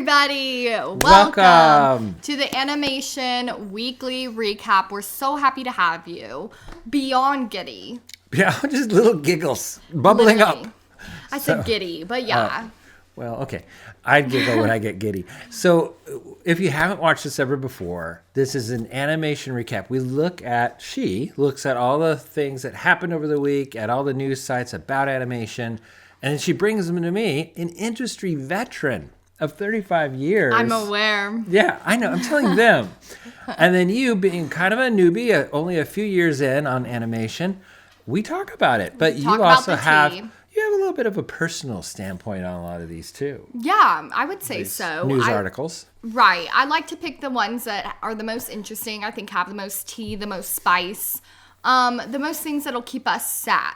everybody. Welcome to the Animation Weekly Recap. We're so happy to have you. Beyond giddy. Yeah, just little giggles bubbling Literally. up. I said giddy, but yeah. Well, okay. I giggle when I get giddy. So if you haven't watched this ever before, this is an animation recap. She looks at all the things that happened over the week, at all the news sites about animation, and then she brings them to me, an industry veteran of 35 years. I'm aware. Yeah, I know. I'm telling them. And then you being kind of a newbie, only a few years in on animation, we talk about it. But you also have a little bit of a personal standpoint on a lot of these too. Yeah, I would say so. News articles. Right. I like to pick the ones that are the most interesting, I think have the most tea, the most spice, the most things that'll keep us sat.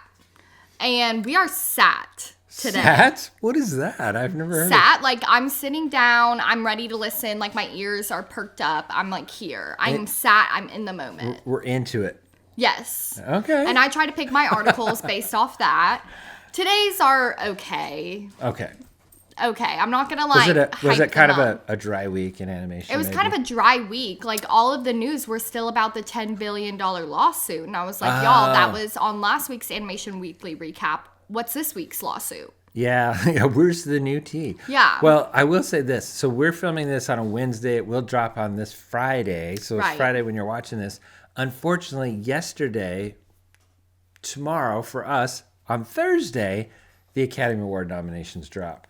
And we are sat today. Sat? What is that? I've never heard sat, like I'm sitting down, I'm ready to listen, like my ears are perked up, I'm like here. I'm sat, I'm in the moment. We're into it. Yes. Okay. And I try to pick my articles based off that. Today's are okay. Okay. I'm not gonna lie. Was it kind of a dry week in animation? It was kind of a dry week. Like all of the news were still about the $10 billion lawsuit. And I was like, y'all, that was on last week's Animation Weekly recap. What's this week's lawsuit? Yeah. Where's the new tea? Yeah. Well, I will say this. So we're filming this on a Wednesday. It will drop on this Friday. So it's Friday when you're watching this. Unfortunately, tomorrow for us, on Thursday, the Academy Award nominations drop.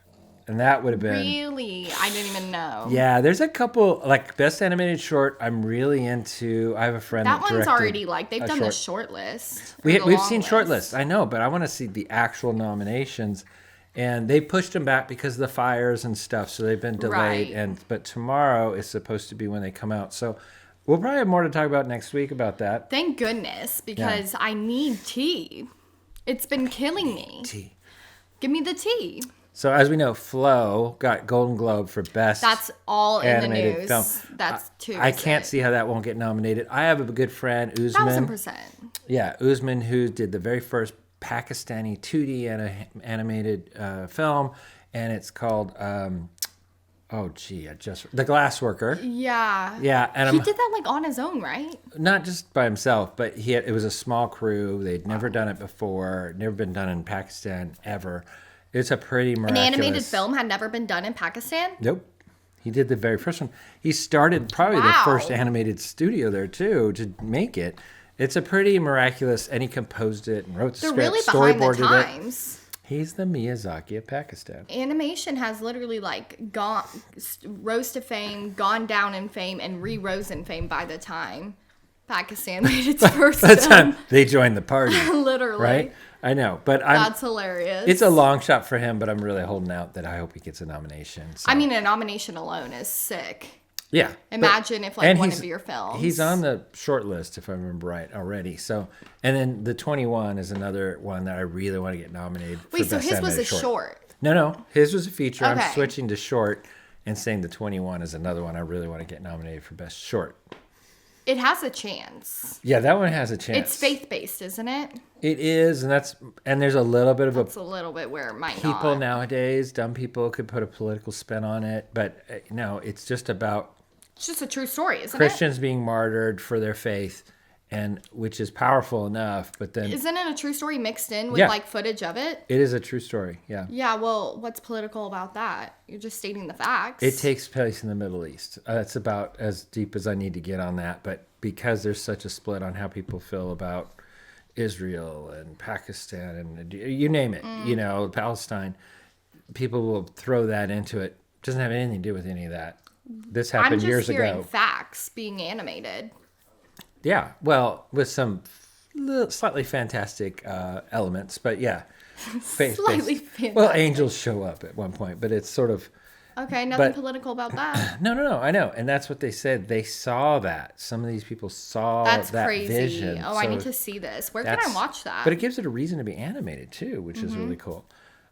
And that would have been... Really? I didn't even know. Yeah, there's a couple, like Best Animated Short, I'm really into. I have a friend that one's already, they've done the short list. We've seen short lists, I know, but I want to see the actual nominations. And they pushed them back because of the fires and stuff, so they've been delayed. Right. But tomorrow is supposed to be when they come out. So we'll probably have more to talk about next week about that. Thank goodness, because I need tea. It's been killing me. Tea. Give me the tea. So as we know, Flo got Golden Globe for Best That's all in the news. Film. That's too. I can't see how that won't get nominated. I have a good friend, Usman. 1,000%. Yeah, Usman, who did the very first Pakistani 2D animated film, and it's called The Glassworker. Yeah. Yeah, and he did that like on his own, right? Not just by himself, but it was a small crew. They'd never done it before, never been done in Pakistan ever. It's a pretty miraculous... An animated film had never been done in Pakistan? Nope. He did the very first one. He started probably the first animated studio there, too, to make it. It's a pretty miraculous... And he composed it and wrote the script, really behind the times. He's the Miyazaki of Pakistan. Animation has literally, rose to fame, gone down in fame, and re-rose in fame by the time Pakistan made its first film. Time they joined the party. Literally. Right? I know, but that's hilarious. It's a long shot for him, but I'm really holding out that I hope he gets a nomination. So. I mean, a nomination alone is sick. Yeah. Imagine if one of your films. He's on the short list, if I remember right, already. So, and then the 21 is another one that I really want to get nominated. Wait, for so Best his was a short. short? No, his was a feature. Okay. I'm switching to short and saying the 21 is another one I really want to get nominated for Best Short. It has a chance. Yeah, that one has a chance. It's faith-based, isn't it? It is, and there's a little bit of That's a little bit where it might people not. Nowadays, dumb people could put a political spin on it, but no, it's just about... It's just a true story, isn't Christians being martyred for their faith, and which is powerful enough, but then... Isn't it a true story mixed in with footage of it? It is a true story, yeah. Yeah, well, what's political about that? You're just stating the facts. It takes place in the Middle East. That's about as deep as I need to get on that, but because there's such a split on how people feel about Israel and Pakistan and you name it, Palestine, people will throw that into it. It doesn't have anything to do with any of that. This happened years ago. I'm just hearing facts being animated. Yeah, well, with some slightly fantastic elements, but yeah. Slightly fantastic. Well, angels show up at one point, but it's sort of... Okay, nothing political about that. No, I know. And that's what they said. They saw that. Some of these people saw that crazy. Vision. Oh, I need to see this. Where can I watch that? But it gives it a reason to be animated, too, which is really cool.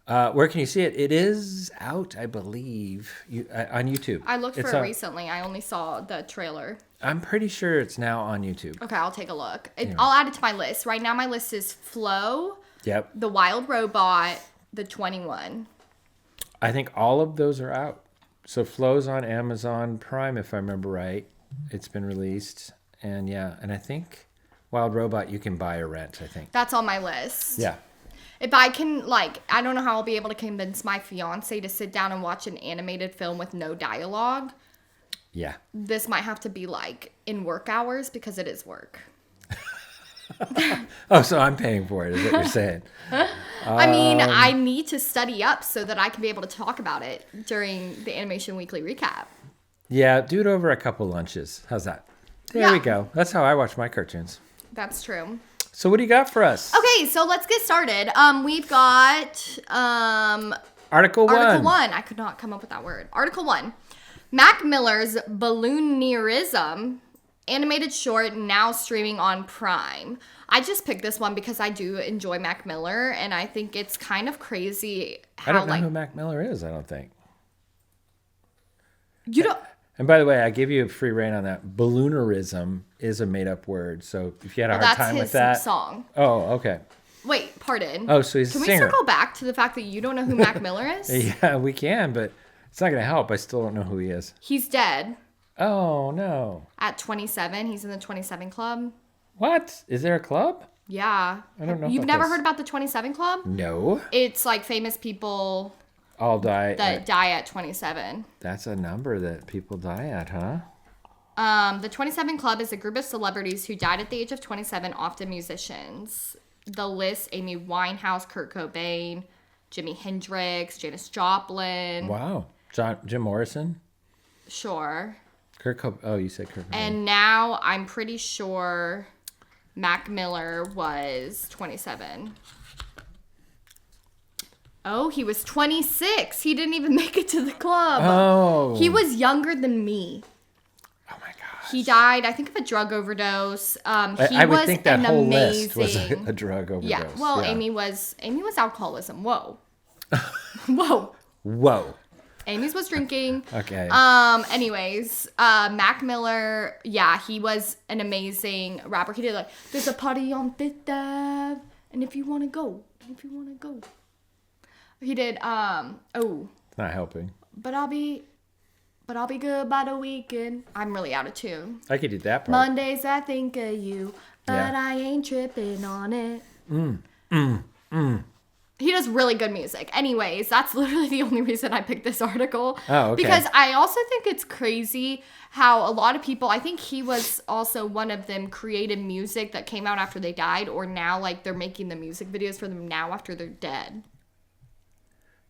Where can you see it? It is out, I believe, on YouTube. I looked for it recently. I only saw the trailer. I'm pretty sure it's now on YouTube. Okay, I'll take a look. I'll add it to my list. Right now, my list is Flo, The Wild Robot, the 21. I think all of those are out. So Flow's on Amazon Prime, if I remember right. It's been released. And and I think Wild Robot you can buy or rent, I think. That's on my list. Yeah. If I can, I don't know how I'll be able to convince my fiance to sit down and watch an animated film with no dialogue. Yeah. This might have to be in work hours because it is work. Oh, so I'm paying for it, is what you're saying. I mean, I need to study up so that I can be able to talk about it during the Animation Weekly Recap. Yeah, do it over a couple lunches. How's that? There we go. That's how I watch my cartoons. That's true. So what do you got for us? Okay, so let's get started. We've got Article 1. Article 1. I could not come up with that word. Article 1. Mac Miller's Balloonerism animated short, now streaming on Prime. I just picked this one because I do enjoy Mac Miller, and I think it's kind of crazy how I don't know who Mac Miller is, I don't think. You don't... And by the way, I give you a free rein on that. Balloonerism is a made-up word, so if you had a hard time with that... That's his song. Oh, okay. Wait, pardon. Oh, so he's a singer. Can we circle back to the fact that you don't know who Mac Miller is? Yeah, we can, but it's not going to help. I still don't know who he is. He's dead. Oh, no. At 27. He's in the 27 Club. What? Is there a club? Yeah. I don't know. You've never heard about the 27 Club? No. It's famous people all die at 27. That's a number that people die at, huh? The 27 Club is a group of celebrities who died at the age of 27, often musicians. The list: Amy Winehouse, Kurt Cobain, Jimi Hendrix, Janis Joplin. Wow. Jim Morrison? Sure. You said Kurt Cobain. And now I'm pretty sure Mac Miller was 27. Oh, he was 26. He didn't even make it to the club. Oh. He was younger than me. Oh my gosh. He died, I think, of a drug overdose. I would think that whole list was a drug overdose. Yeah. Well, yeah. Amy was alcoholism. Whoa. Whoa. Whoa. Amy's was drinking. Okay. Anyways, Mac Miller, yeah, he was an amazing rapper. He did there's a party on Fifth Ave, and if you wanna go. He did It's not helping. But I'll be good by the weekend. I'm really out of tune. I could do that part. Mondays I think of you, but I ain't tripping on it. He does really good music. Anyways, that's literally the only reason I picked this article. Oh, okay. Because I also think it's crazy how a lot of people, I think he was also one of them, created music that came out after they died, or now they're making the music videos for them now after they're dead.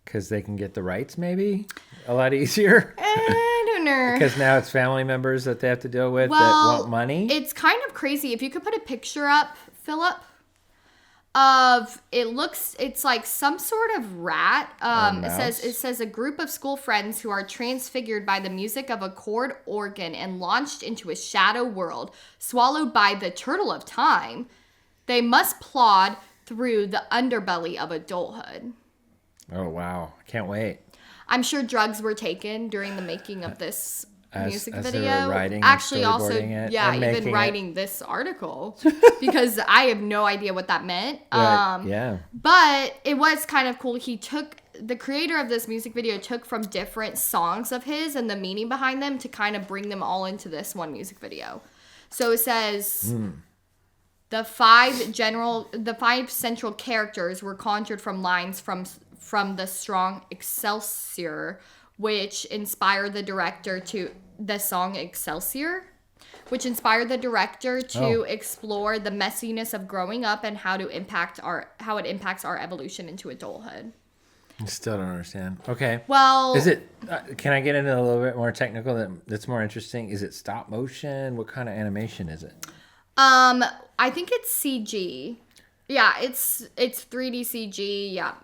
Because they can get the rights, maybe? A lot easier? I don't know. Because now it's family members that they have to deal with that want money? It's kind of crazy. If you could put a picture up, Philip, of it's like some sort of rat. It says a group of school friends who are transfigured by the music of a chord organ and launched into a shadow world, swallowed by the turtle of time. They must plod through the underbelly of adulthood. Oh wow! I can't wait. I'm sure drugs were taken during the making of this music video. They were writing actually, and also, it even writing this article because I have no idea what that meant. Yeah. But it was kind of cool. The creator of this music video took from different songs of his and the meaning behind them to kind of bring them all into this one music video. So it says the five central characters were conjured from lines from the strong Excelsior, which inspired the director to explore the messiness of growing up and how it impacts our evolution into adulthood. I still don't understand. Okay. Well, is it? Can I get into a little bit more technical? That's more interesting. Is it stop motion? What kind of animation is it? I think it's CG. Yeah, it's 3D CG. Yeah.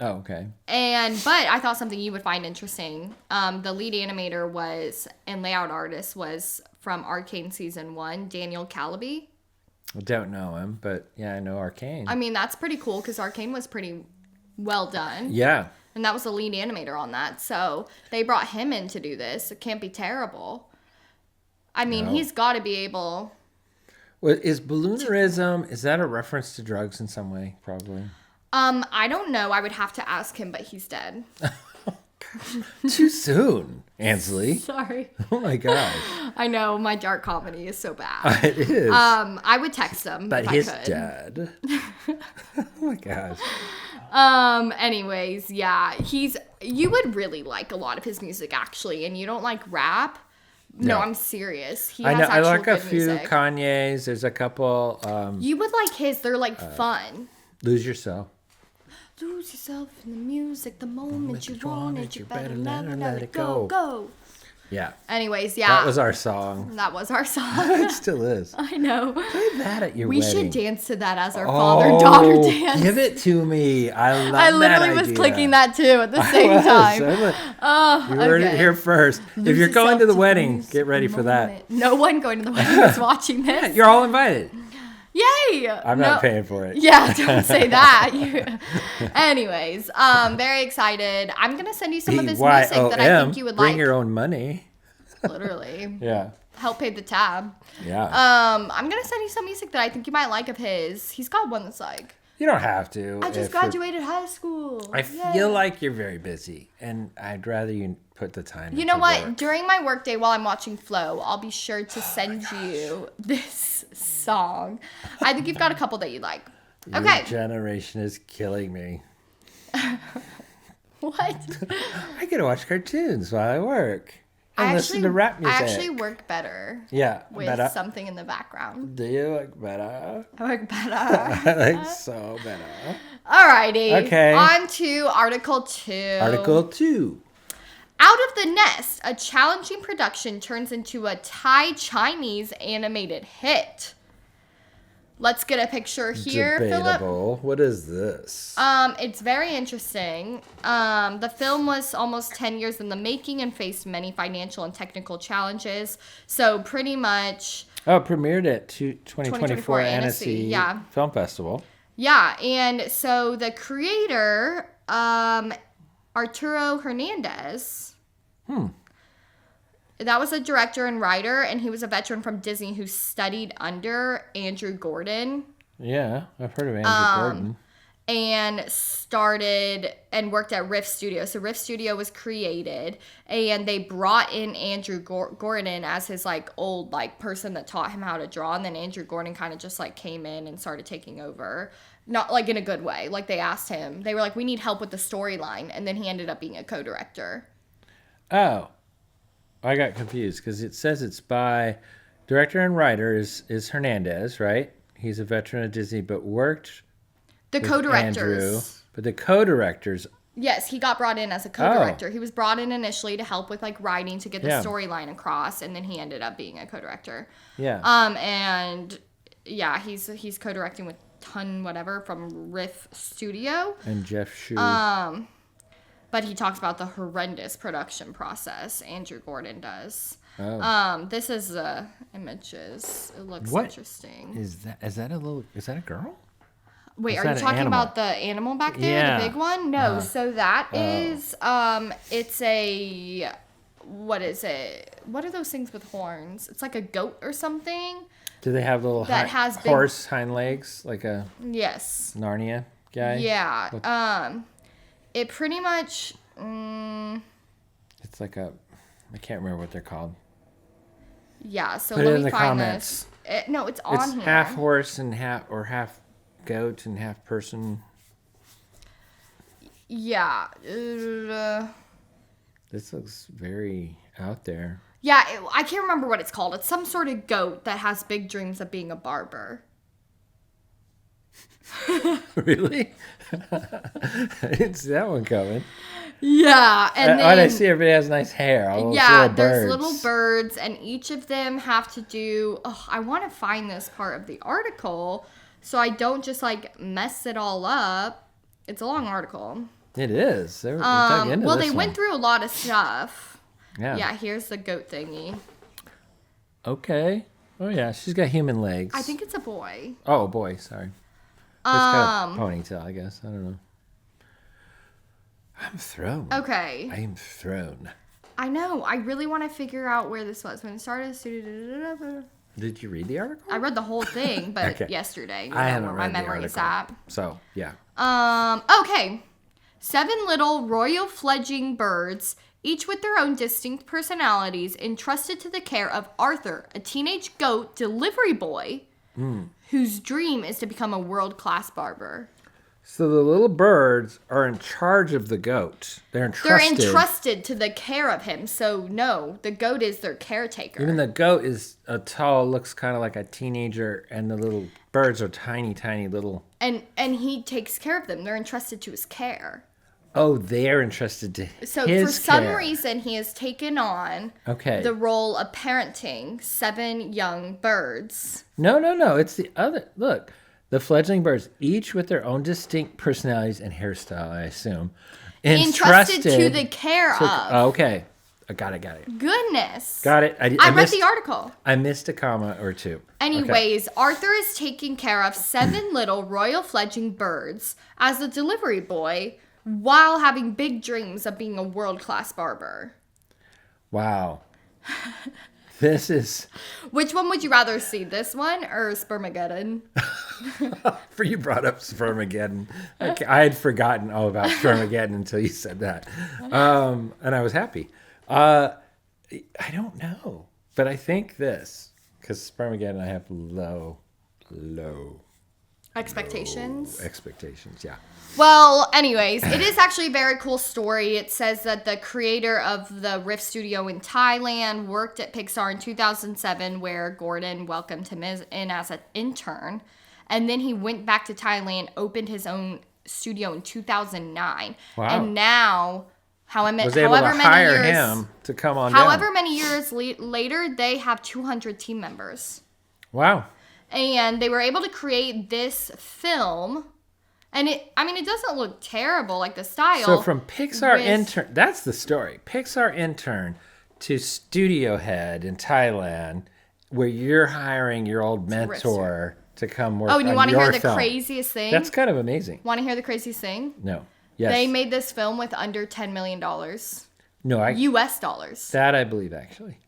Oh, okay. But I thought something you would find interesting. The lead animator and layout artist was from Arcane Season 1, Daniel Calaby. I don't know him, but yeah, I know Arcane. I mean, that's pretty cool because Arcane was pretty well done. Yeah. And that was the lead animator on that. So they brought him in to do this. It can't be terrible. I mean, he's got to be able... Well, is Balloonerism, is that a reference to drugs in some way? Probably. I don't know. I would have to ask him, but he's dead. Too soon, Ansley. Sorry. Oh my gosh. I know, my dark comedy is so bad. It is. I would text him But if his I could. dad. Oh my gosh. Anyways, yeah. You would really like a lot of his music, actually, and you don't like rap? No, I'm serious. He I has know. I like a good few music. Kanye's. There's a couple. You would like his. They're like fun. Lose Yourself. Lose yourself in the music. The moment you want it, you better never let it go. Go. Yeah. Anyways, yeah. That was our song. That was our song. It still is. I know. Play that at your We wedding. should dance to that as our father-daughter dance. Give it to me. I love that I literally was idea. clicking that too at the same time. You heard it here first. If you're going to the wedding, get ready for that. No one going to the wedding is watching this. Yeah, you're all invited. Yay! I'm not paying for it. Yeah, don't say that. Anyways, very excited. I'm gonna send you some of his music that I think you would like. Bring your own money. Literally. Yeah. Help pay the tab. Yeah. I'm gonna send you some music that I think you might like of his. He's got one that's like, You don't have to. I just graduated high school. I feel like you're very busy, and I'd rather you put the time. You know what? Work. During my workday while I'm watching Flow, I'll be sure to send you this song. I think you've got a couple that you like. Okay. Your generation is killing me. What? I get to watch cartoons while I work. And listen to rap music. I actually work better. Yeah. With something in the background. Do you look better? I work better. I like so better. Alrighty. Okay. On to Article 2. Article 2. Out of the Nest, a challenging production turns into a Thai-Chinese animated hit. Let's get a picture here, Debatable. Philip. What is this? It's very interesting. The film was almost 10 years in the making and faced many financial and technical challenges. So pretty much... Oh, premiered at 2024 Annecy Film Festival. Yeah, and so the creator, Arturo Hernandez... That was a director and writer, and he was a veteran from Disney who studied under Andrew Gordon. Yeah, I've heard of Andrew Gordon. And started and worked at Riff Studio. So Riff Studio was created, and they brought in Andrew Gordon as his old person that taught him how to draw. And then Andrew Gordon kind of just came in and started taking over. Not in a good way. They asked him. They were like, we need help with the storyline. And then he ended up being a co-director. Oh. I got confused because it says it's by director and writer is Hernandez, right? He's a veteran of Disney, but worked the co-directors. Andrew, but the co-directors. Yes, he got brought in as a co-director. He was brought in initially to help with writing to get the storyline across, and then he ended up being a co-director. Yeah. And yeah, he's co-directing with Ton whatever from Riff Studio. And Jeff Shu. But he talks about the horrendous production process. Andrew Gordon does. Oh. This is images. It looks interesting. Is that a girl? Wait, are you talking about the animal back there, the big one? No. So that is it's a what is it? What are those things with horns? It's like a goat or something. Do they have little horse hind legs like a Narnia guy? Yeah. It pretty much... It's like I can't remember what they're called. Yeah, so Put let it in me the find comments. this. No, it's on here. It's half horse and half goat and half person. Yeah. This looks very out there. Yeah, I can't remember what it's called. It's some sort of goat that has big dreams of being a barber. Really? I didn't see that one coming. Yeah, and then I see everybody has nice hair. All there's little birds, and each of them have to do. Oh, I want to find this part of the article so I don't just mess it all up. It's a long article. It is. They dug into they went through a lot of stuff. Yeah. Yeah. Here's the goat thingy. Okay. Oh yeah, she's got human legs. I think it's a boy. Oh, boy. Sorry. It's got a ponytail, I guess. I don't know. I'm thrown. Okay. I am thrown. I know. I really want to figure out where this was. When it started, Did you read the article? I read the whole thing, but yesterday. I haven't where read my memory's the article. at. So, yeah. Okay. 7 little royal fledgling birds, each with their own distinct personalities, entrusted to the care of Arthur, a teenage goat delivery boy whose dream is to become a world-class barber. So the little birds are in charge of the goat. They're entrusted to the care of him. So no, the goat is their caretaker. Even the goat is tall, looks kind of like a teenager, and the little birds are tiny, tiny little. And he takes care of them. They're entrusted to his care. Oh, they're entrusted to So his for some care. reason, he has taken on Okay. the role of parenting 7 young birds. No. It's the other. Look. The fledgling birds, each with their own distinct personalities and hairstyle, I assume. Entrusted to the care of. Oh, okay. I got it. Goodness. Got it. I read the article. I missed a comma or two. Anyways, okay. Arthur is taking care of 7 little royal fledgling birds as the delivery boy while having big dreams of being a world-class barber. Wow. This is... Which one would you rather see, this one or Spermageddon? For you brought up Spermageddon. I had forgotten all about Spermageddon until you said that. And I was happy. I don't know. But I think this, because Spermageddon I have low expectations. Expectations, yeah. Well, anyways, it is actually a very cool story. It says that the creator of the Rift Studio in Thailand worked at Pixar in 2007, where Gordon welcomed him in as an intern. And then he went back to Thailand, opened his own studio in 2009. Wow. And now, was able to hire him to come on down. Many years later, they have 200 team members. Wow. And they were able to create this film. And it doesn't look terrible, like the style. So from Pixar intern, that's the story. Pixar intern to studio head in Thailand, where you're hiring your old mentor to come work on your film. Oh, and you want to hear the craziest thing? That's kind of amazing. Want to hear the craziest thing? No. Yes. They made this film with under $10 million. No, US dollars. That I believe, actually.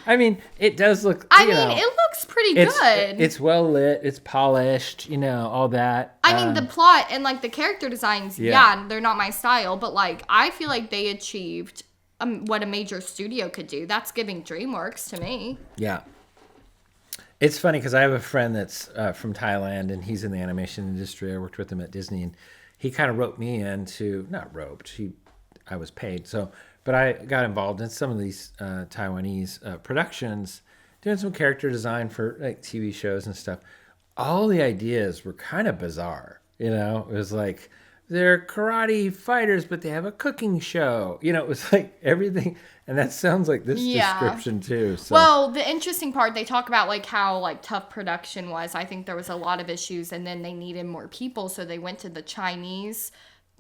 I mean, it does look. It looks pretty good. It's well lit. It's polished. All that. I mean, the plot and like the character designs. Yeah, they're not my style, but like I feel like they achieved what a major studio could do. That's giving DreamWorks to me. Yeah. It's funny because I have a friend that's from Thailand, and he's in the animation industry. I worked with him at Disney, and he kind of roped me into I was paid so. But I got involved in some of these Taiwanese productions, doing some character design for like TV shows and stuff. All the ideas were kind of bizarre. It was like they're karate fighters, but they have a cooking show. It was like everything. And that sounds like this description too. So. Well, the interesting part, they talk about like how like tough production was. I think there was a lot of issues, and then they needed more people. So they went to the Chinese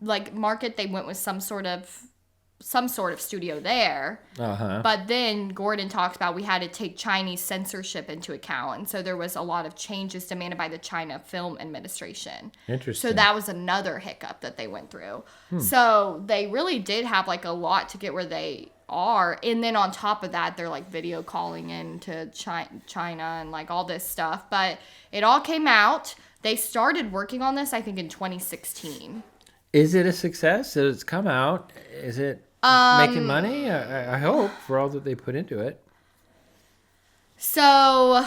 like market. They went with some sort of studio there. But then Gordon talked about we had to take Chinese censorship into account. And so there was a lot of changes demanded by the China Film Administration. Interesting. So that was another hiccup that they went through. So they really did have like a lot to get where they are. And then on top of that, they're like video calling into China and like all this stuff. But it all came out. They started working on this, I think, in 2016. Is it a success? So it's come out. Is it making money? I hope, for all that they put into it. So,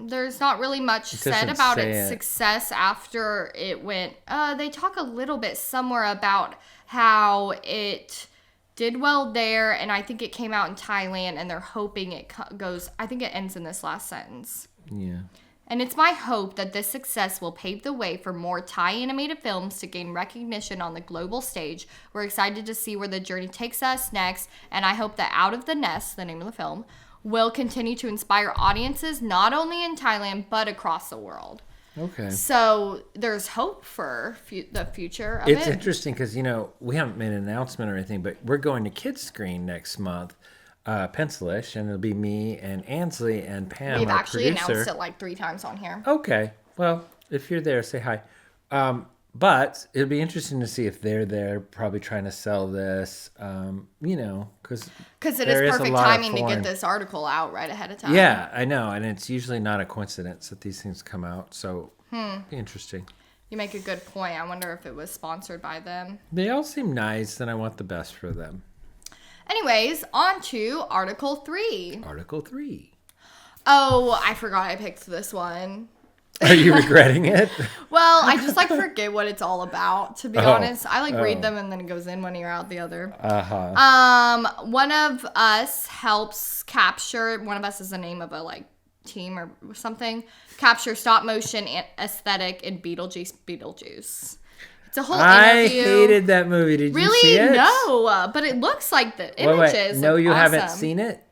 there's not really much said about its success after it went. They talk a little bit somewhere about how it did well there, and I think it came out in Thailand, and they're hoping it goes. I think it ends in this last sentence. Yeah. And it's my hope that this success will pave the way for more Thai animated films to gain recognition on the global stage. We're excited to see where the journey takes us next, and I hope that Out of the Nest, the name of the film, will continue to inspire audiences not only in Thailand, but across the world. Okay. So there's hope for the future of it. It's interesting because, we haven't made an announcement or anything, but we're going to Kids Screen next month. Pencilish, and it'll be me and Ansley and Pam. We've our actually producer. announced it like 3 times on here. Okay. Well, if you're there, say hi. But it'll be interesting to see if they're there, probably trying to sell this, because it is perfect timing to get this article out right ahead of time. Yeah, I know. And it's usually not a coincidence that these things come out. So, be interesting. You make a good point. I wonder if it was sponsored by them. They all seem nice, and I want the best for them. Anyways, on to Article 3. Article 3. Oh, I forgot I picked this one. Are you regretting it? Well, I just like forget what it's all about, to be honest. I like read them and then it goes in one ear out the other. One of us helps capture, one of us is the name of a like team or something, capture stop motion aesthetic in Beetlejuice Beetlejuice. It's a whole interview. I hated that movie. Did you see it? Really? No, but it looks like the images. Wait. No, you awesome. haven't seen it?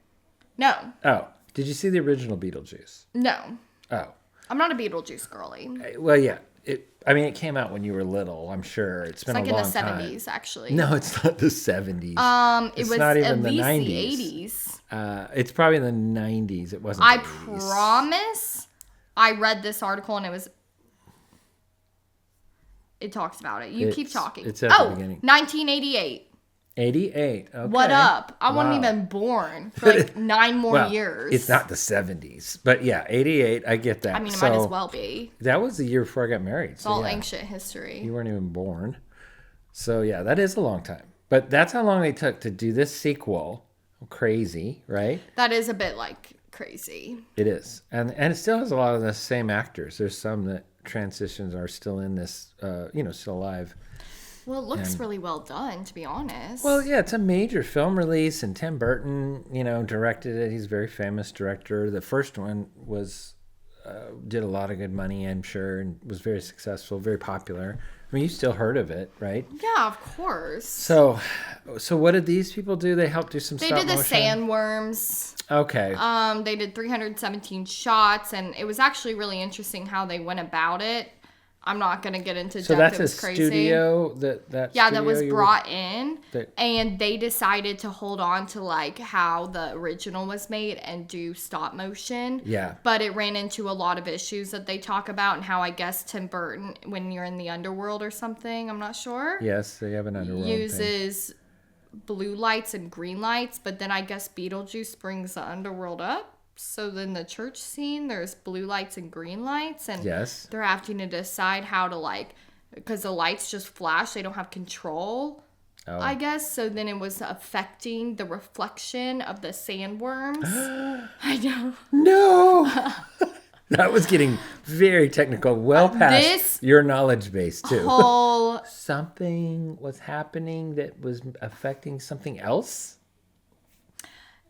No. Oh. Did you see the original Beetlejuice? No. Oh. I'm not a Beetlejuice girly. Well, yeah. It came out when you were little, I'm sure. It's been a long time. It's like in the 70s, actually. No, it's not the 70s. It was not even at least the 80s. It's probably in the 90s. It wasn't I the 80s. promise I read this article and it talks about it. Keep talking. It's at the beginning. 1988. 88. Okay. What up? I wasn't even born for like 9 more years. It's not the 70s. But yeah, 88, I get that. I mean, it might as well be. That was the year before I got married. It's all ancient history. You weren't even born. So yeah, that is a long time. But that's how long they took to do this sequel. Crazy, right? That is a bit like crazy. It is. And it still has a lot of the same actors. There's some that transitions are still in this, still alive. Well, it looks really well done, to be honest. Well, yeah, it's a major film release, and Tim Burton, directed it. He's a very famous director. The first one did a lot of good money, I'm sure, and was very successful, very popular. I mean, you still heard of it, right? Yeah, of course. So what did these people do? They helped do some stop motion? They did the sandworms. Okay. They did 317 shots, and it was actually really interesting how they went about it. I'm not going to get into depth. So that's it was a crazy. studio that was brought in, and they decided to hold on to like how the original was made and do stop motion. Yeah. But it ran into a lot of issues that they talk about, and how I guess Tim Burton, when you're in the underworld or something, I'm not sure. Yes, they have an underworld uses blue lights and green lights, but then I guess Beetlejuice brings the underworld up. So then the church scene, there's blue lights and green lights, and they're having to decide how to because the lights just flash, they don't have control, I guess. So then it was affecting the reflection of the sandworms. I know. No! That was getting very technical, well past your knowledge base, too. Something was happening that was affecting something else?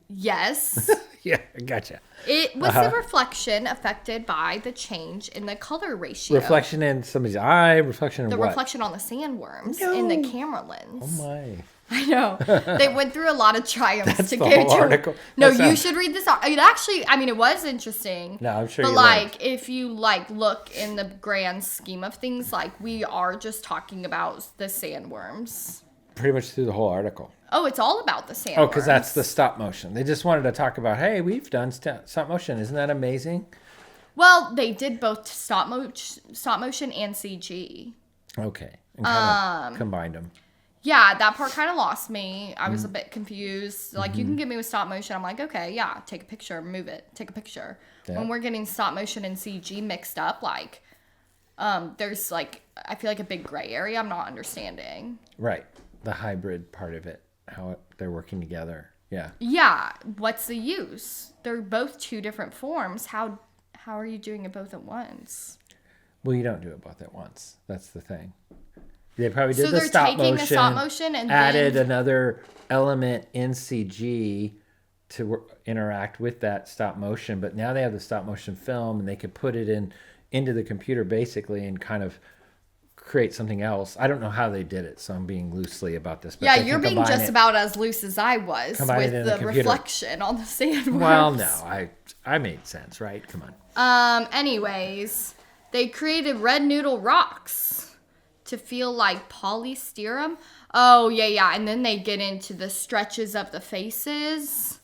Yes. Yeah, I gotcha. It was the reflection affected by the change in the color ratio. Reflection in somebody's eye, reflection in what? The reflection on the sandworms in the camera lens. Oh my. I know. They went through a lot of triumphs to get it to article. No, you should read this. It actually, it was interesting. No, I'm sure but if you look in the grand scheme of things, we are just talking about the sandworms. Pretty much through the whole article. Oh, it's all about the sandworms. Oh, because that's the stop motion. They just wanted to talk about, hey, we've done stop motion. Isn't that amazing? Well, they did both stop motion and CG. Okay. And kind of combined them. Yeah, that part kind of lost me. I was a bit confused. You can get me with stop motion. I'm like, okay, yeah, take a picture, move it, take a picture. Yeah. When we're getting stop motion and CG mixed up, there's I feel like a big gray area I'm not understanding. Right. The hybrid part of it, how they're working together. Yeah. Yeah. What's the use? They're both two different forms. How are you doing it both at once? Well, you don't do it both at once. That's the thing. They probably did the stop motion and added another element in CG to interact with that stop motion. But now they have the stop motion film, and they could put it into the computer basically and kind of create something else. I don't know how they did it, so I'm being loosely about this. But yeah, you're being just about as loose as I was with the reflection on the sandworms. Well, no, I made sense, right? Come on. Anyways, they created red noodle rocks to feel like polystyrene. Oh, yeah. And then they get into the stretches of the faces.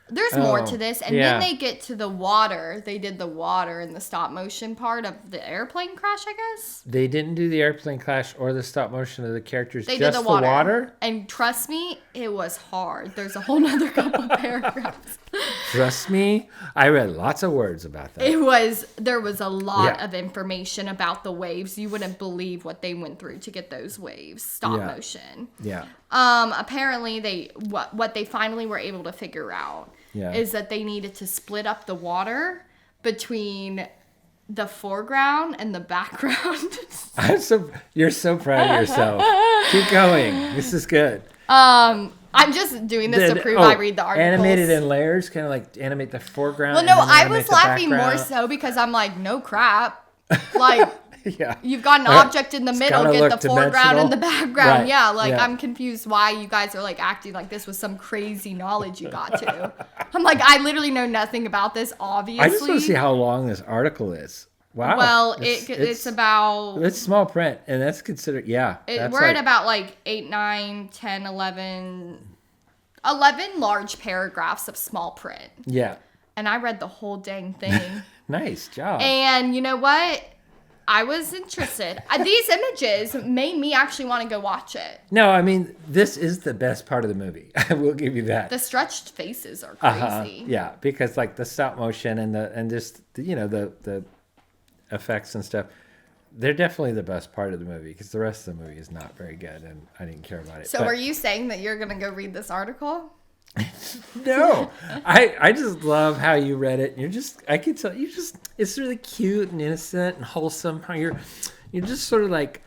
There's more to this. And then they get to the water. They did the water in the stop motion part of the airplane crash, I guess. They didn't do the airplane crash or the stop motion of the characters. They just did the water. And trust me, it was hard. There's a whole nother couple of paragraphs. Trust me, I read lots of words about that. There was a lot Yeah. of information about the waves. You wouldn't believe what they went through to get those waves stop Yeah. motion. Yeah. Apparently what they finally were able to figure out Yeah. is that they needed to split up the water between the foreground and the background. You're so proud of yourself. Keep going. This is good. I'm just doing this to prove I read the articles. Animated in layers, kind of like animate the foreground. Well, no, and then I animate was the laughing more background. so because I'm like, no crap. Like, Yeah. you've got an object in the It's middle, gotta get look the foreground and the dimensional. background. Right, Yeah, like, yeah. I'm confused why you guys are, like, acting like this was some crazy knowledge you got to. I'm like, I literally know nothing about this, obviously. I just want to see how long this article is. Wow. Well, it's about... It's small print, and that's considered, we're at about, like, 8, 9, 10, 11 large paragraphs of small print. Yeah. And I read the whole dang thing. Nice job. And you know what? I was interested. These images made me actually want to go watch it. No, I mean, this is the best part of the movie. I will give you that. The stretched faces are crazy. Yeah, because like the stop motion and just the effects and stuff, they're definitely the best part of the movie because the rest of the movie is not very good and I didn't care about it. So are you saying that you're gonna go read this article? No, I just love how you read it. I can tell it's really cute and innocent and wholesome. How you're just sort of like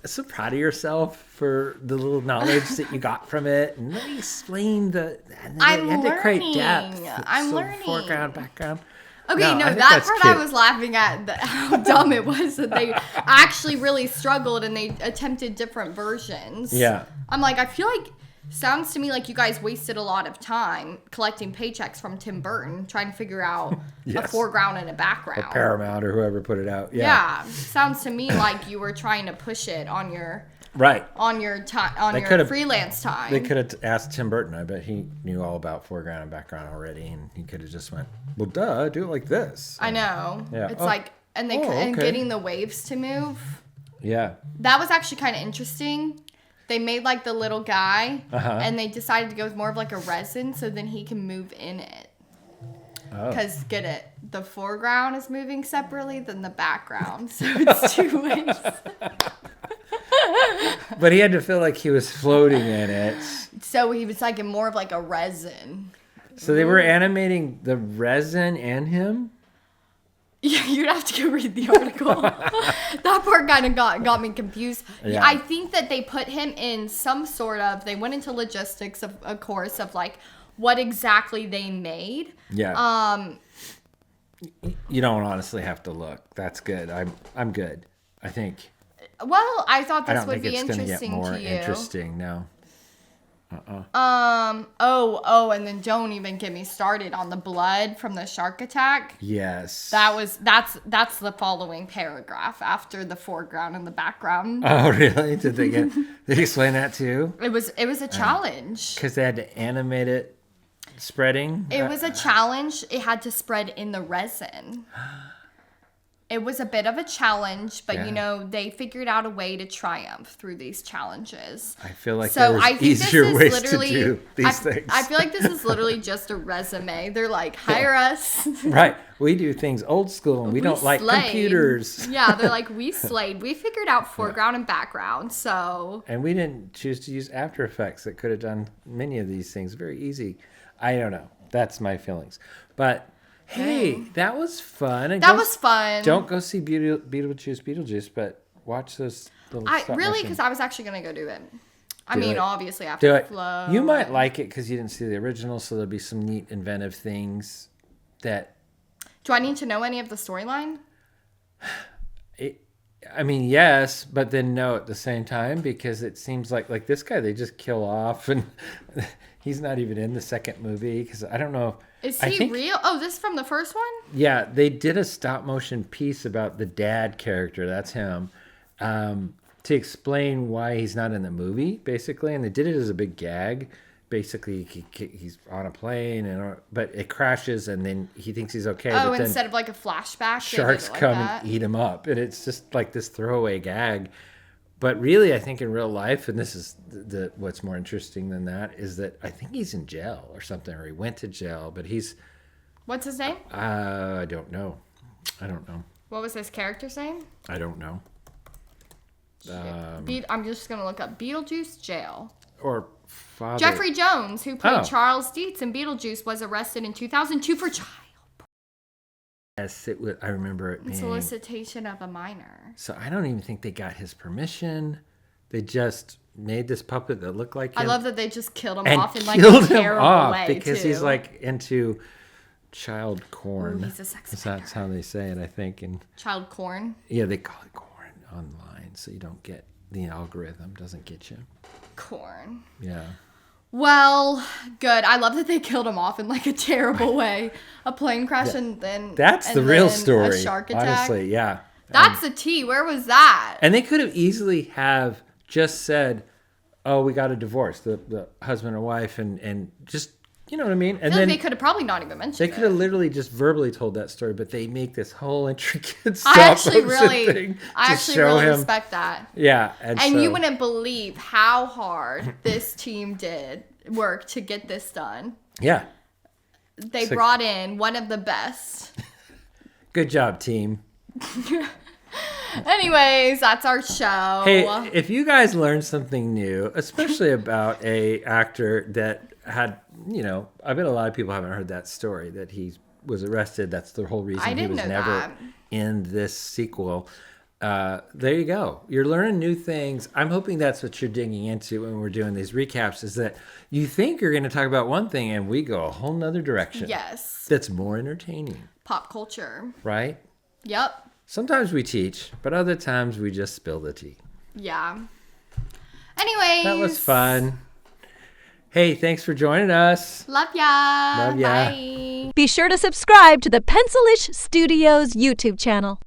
so proud of yourself for the little knowledge that you got from it. And let me explain you had to create depth. I'm learning. Foreground, background. Okay, No, I no, think that that's part cute. I was laughing at how dumb it was that they actually really struggled and they attempted different versions. Yeah. I'm like, I feel like, sounds to me like you guys wasted a lot of time collecting paychecks from Tim Burton trying to figure out a Yes. foreground and a background. Paramount or whoever put it out. Yeah, sounds to me like you were trying to push it on your Right. freelance time. They could have asked Tim Burton. I bet he knew all about foreground and background already, and he could have just went, "Well, duh, do it like this." I know. Yeah. It's Oh. like, and Okay. getting the waves to move. Yeah. That was actually kind of interesting. They made like the little guy, and they decided to go with more of like a resin, so then he can move in it. Oh. Because get it, the foreground is moving separately than the background, so it's two ways. But he had to feel like he was floating in it. So he was like in more of like a resin. So they were animating the resin and him? Yeah, you'd have to go read the article. That part kind of got me confused. Yeah. I think that they put him in some sort of, they went into logistics of course of like what exactly they made. Yeah. You don't honestly have to look. That's good. I'm good. I think. Well, I thought I this don't would think be it's going to get interesting more to you. interesting. No. And then don't even get me started on the blood from the shark attack. Yes. That's the following paragraph after the foreground and the background. Oh, really? Did they explain that too? It was a challenge. Because they had to animate it spreading? It was a challenge. It had to spread in the resin. It was a bit of a challenge, but Yeah. they figured out a way to triumph through these challenges. I feel like So there was I think this easier is ways to literally do these things. I feel like this is literally just a resume. They're like, hire us. Right. We do things old school and we don't like slayed. computers. Yeah, they're like, we slayed. We figured out foreground and background. So And we didn't choose to use After Effects that could have done many of these things very easy. I don't know. That's my feelings. But hey, that was fun. And that was fun. Don't go see Beetlejuice Beetlejuice, but watch those little because I was actually gonna go do it. I mean, it. obviously Do after it. flow. You might like it because you didn't see the original, so there'll be some neat inventive things that Do I need to know any of the storyline? I mean, yes, but then no at the same time because it seems like this guy they just kill off and he's not even in the second movie because I don't know. Is he real? Oh, this is from the first one? Yeah, they did a stop motion piece about the dad character. That's him. To explain why he's not in the movie, basically, and they did it as a big gag. Basically, he's on a plane, but it crashes, and then he thinks he's okay. Oh, but then instead of like a flashback, they did sharks it like come that. and eat him up, and it's just like this throwaway gag. But really, I think in real life, and this is what's more interesting than that, is that I think he's in jail or something, or he went to jail. But he's... What's his name? I don't know. What was his character's name? I don't know. I'm just going to look up Beetlejuice jail. Or father. Jeffrey Jones, who played Charles Dietz in Beetlejuice, was arrested in 2002 for child. Yes, it was. I remember it being solicitation of a minor. So I don't even think they got his permission. They just made this puppet that looked like him. I love that they just killed him and off in like a terrible way because too. he's like into child corn. Ooh, he's a sex That's how they say it, I think. And child corn. Yeah, they call it corn online, so you don't get the algorithm doesn't get you. Corn. Yeah. Well, good. I love that they killed him off in like a terrible way. A plane crash and then that's the real story. A shark attack. Honestly, yeah. That's a T. Where was that? And they could have easily have just said, "Oh, we got a divorce," the husband and wife, and just you know what I mean. And then they could have probably not even mentioned. They could have literally just verbally told that story, but they make this whole intricate stop I actually really respect that. Yeah, and so, you wouldn't believe how hard this team did work to get this done. Yeah, they brought in one of the best. Good job, team. Anyways, that's our show. Hey, if you guys learned something new, especially about a actor that had, you know, I bet a lot of people haven't heard that story, that he was arrested. That's the whole reason he was never in this sequel. There you go. You're learning new things. I'm hoping that's what you're digging into when we're doing these recaps, is that you think you're going to talk about one thing and we go a whole nother direction. Yes. That's more entertaining. Pop culture. Right? Yep. Sometimes we teach, but other times we just spill the tea. Yeah. Anyways. That was fun. Hey, thanks for joining us. Love ya. Love ya. Bye. Be sure to subscribe to the Pencilish Studios YouTube channel.